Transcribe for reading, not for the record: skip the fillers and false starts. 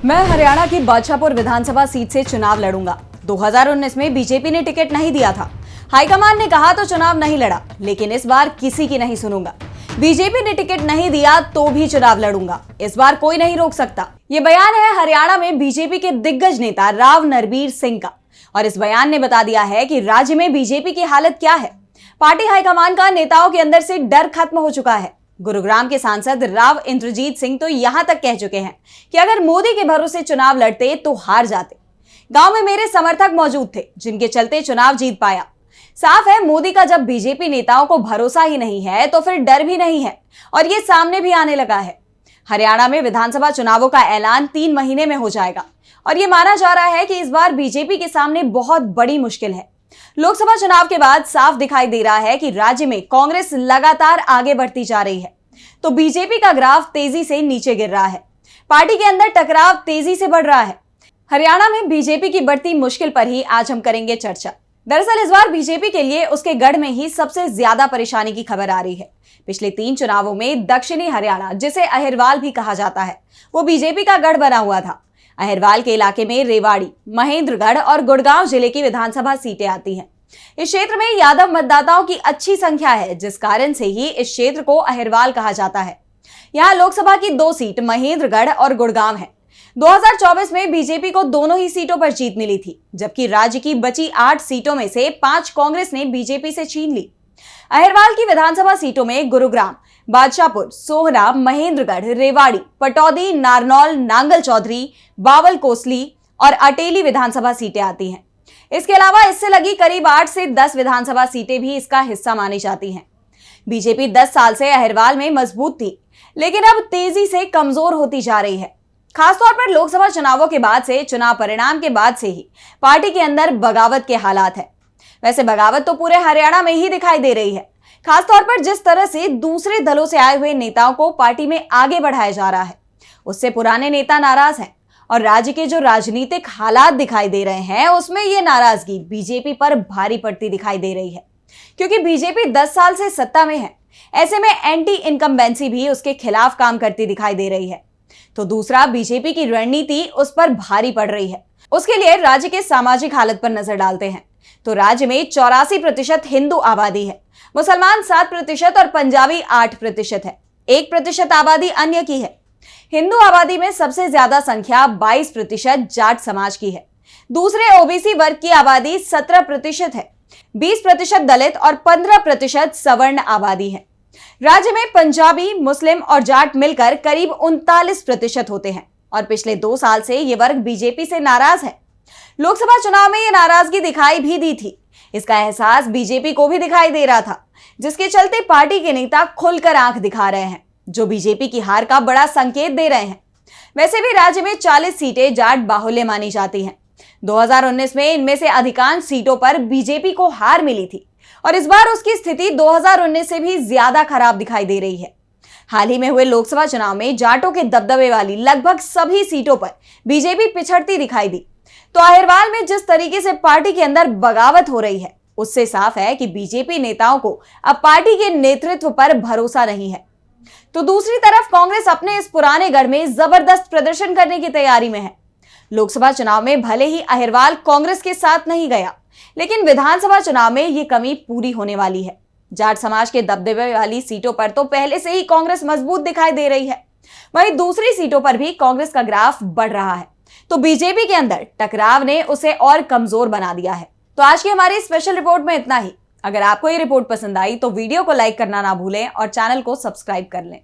मैं हरियाणा की बादशाहपुर विधानसभा सीट से चुनाव लड़ूंगा। 2019 में बीजेपी ने टिकट नहीं दिया था। हाईकमान ने कहा तो चुनाव नहीं लड़ा, लेकिन इस बार किसी की नहीं सुनूंगा। बीजेपी ने टिकट नहीं दिया तो भी चुनाव लड़ूंगा, इस बार कोई नहीं रोक सकता। ये बयान है हरियाणा में बीजेपी के दिग्गज नेता राव नरबीर सिंह का, और इस बयान ने बता दिया है कि राज्य में बीजेपी की हालत क्या है। पार्टी हाईकमान का नेताओं के अंदर से डर खत्म हो चुका है। गुरुग्राम के सांसद राव इंद्रजीत सिंह तो यहां तक कह चुके हैं कि अगर मोदी के भरोसे चुनाव लड़ते तो हार जाते। गांव में मेरे समर्थक मौजूद थे, जिनके चलते चुनाव जीत पाया। साफ है, मोदी का जब बीजेपी नेताओं को भरोसा ही नहीं है तो फिर डर भी नहीं है, और ये सामने भी आने लगा है। हरियाणा में विधानसभा चुनावों का ऐलान 3 महीने में हो जाएगा, और ये माना जा रहा है कि इस बार बीजेपी के सामने बहुत बड़ी मुश्किल है। लोकसभा चुनाव के बाद साफ दिखाई दे रहा है कि राज्य में कांग्रेस लगातार आगे बढ़ती जा रही है, तो बीजेपी का ग्राफ तेजी से नीचे गिर रहा है। पार्टी के अंदर टकराव तेजी से बढ़ रहा है। हरियाणा में बीजेपी की बढ़ती मुश्किल पर ही आज हम करेंगे चर्चा। दरअसल इस बार बीजेपी के लिए उसके गढ़ में ही सबसे ज्यादा परेशानी की खबर आ रही है। पिछले 3 चुनावों में दक्षिणी हरियाणा, जिसे अहिरवाल भी कहा जाता है, वो बीजेपी का गढ़ बना हुआ था। अहिरवाल के इलाके में रेवाड़ी, महेंद्रगढ़ और गुड़गांव जिले की विधानसभा सीटें आती हैं। इस क्षेत्र में यादव मतदाताओं की अच्छी संख्या है, जिस कारण से ही इस क्षेत्र को अहिरवाल कहा जाता है। यहाँ लोकसभा की 2 सीट महेंद्रगढ़ और गुड़गांव है। 2024 में बीजेपी को दोनों ही सीटों पर जीत मिली थी, जबकि राज्य की बची 8 सीटों में से 5 कांग्रेस ने बीजेपी से छीन ली। अहिरवाल की विधानसभा सीटों में गुरुग्राम, बादशाहपुर, सोहना, महेंद्रगढ़, रेवाड़ी, पटौदी, नारनौल, नांगल चौधरी, बावल कोसली और अटेली विधानसभा सीटें आती हैं। इसके अलावा इससे लगी करीब 8 से 10 विधानसभा सीटें भी इसका हिस्सा मानी जाती हैं। बीजेपी 10 साल से अहिरवाल में मजबूत थी, लेकिन अब तेजी से कमजोर होती जा रही है। खासतौर पर लोकसभा चुनावों के बाद से, चुनाव परिणाम के बाद से ही पार्टी के अंदर बगावत के हालात है। वैसे बगावत तो पूरे हरियाणा में ही दिखाई दे रही है। खासतौर पर जिस तरह से दूसरे दलों से आए हुए नेताओं को पार्टी में आगे बढ़ाया जा रहा है, उससे पुराने नेता नाराज हैं, और राज्य के जो राजनीतिक हालात दिखाई दे रहे हैं, उसमें ये नाराजगी बीजेपी पर भारी पड़ती दिखाई दे रही है। क्योंकि बीजेपी 10 साल से सत्ता में है, ऐसे में एंटी इनकम्बेंसी भी उसके खिलाफ काम करती दिखाई दे रही है। तो दूसरा, बीजेपी की रणनीति उस पर भारी पड़ रही है। उसके लिए राज्य के सामाजिक हालत पर नजर डालते हैं तो राज्य में 84% हिंदू आबादी है, मुसलमान 7% और पंजाबी 8% है। 1% आबादी अन्य की है। हिंदू आबादी में सबसे ज्यादा संख्या 22% जाट समाज की है। दूसरे ओबीसी वर्ग की आबादी 17% है। 20% दलित और 15% सवर्ण आबादी है। राज्य में पंजाबी, मुस्लिम और जाट मिलकर करीब 39% होते हैं, और पिछले 2 साल से ये वर्ग बीजेपी से नाराज है। लोकसभा चुनाव में ये नाराजगी दिखाई भी दी थी। इसका एहसास बीजेपी को भी दिखाई दे रहा था, जिसके चलते पार्टी के नेता खुलकर आंख दिखा रहे हैं, जो बीजेपी की हार का बड़ा संकेत दे रहे हैं। वैसे भी राज्य में 40 सीटें जाट बाहुल्य मानी जाती हैं। 2019 में इनमें से अधिकांश सीटों पर बीजेपी को हार मिली थी, और इस बार उसकी स्थिति 2019 से भी ज्यादा खराब दिखाई दे रही है। हाल ही में हुए लोकसभा चुनाव में जाटों के दबदबे वाली लगभग सभी सीटों पर बीजेपी पिछड़ती दिखाई दी। तो अहिरवाल में जिस तरीके से पार्टी के अंदर बगावत हो रही है, उससे साफ है कि बीजेपी नेताओं को अब पार्टी के नेतृत्व पर भरोसा नहीं है। तो दूसरी तरफ कांग्रेस अपने इस पुराने गढ़ में जबरदस्त प्रदर्शन करने की तैयारी में है। लोकसभा चुनाव में भले ही अहिरवाल कांग्रेस के साथ नहीं गया, लेकिन विधानसभा चुनाव में ये कमी पूरी होने वाली है। जाट समाज के दबदबे वाली सीटों पर तो पहले से ही कांग्रेस मजबूत दिखाई दे रही है, वहीं दूसरी सीटों पर भी कांग्रेस का ग्राफ बढ़ रहा है। तो बीजेपी के अंदर टकराव ने उसे और कमजोर बना दिया है। तो आज की हमारी स्पेशल रिपोर्ट में इतना ही। अगर आपको ये रिपोर्ट पसंद आई तो वीडियो को लाइक करना ना भूलें और चैनल को सब्सक्राइब कर लें।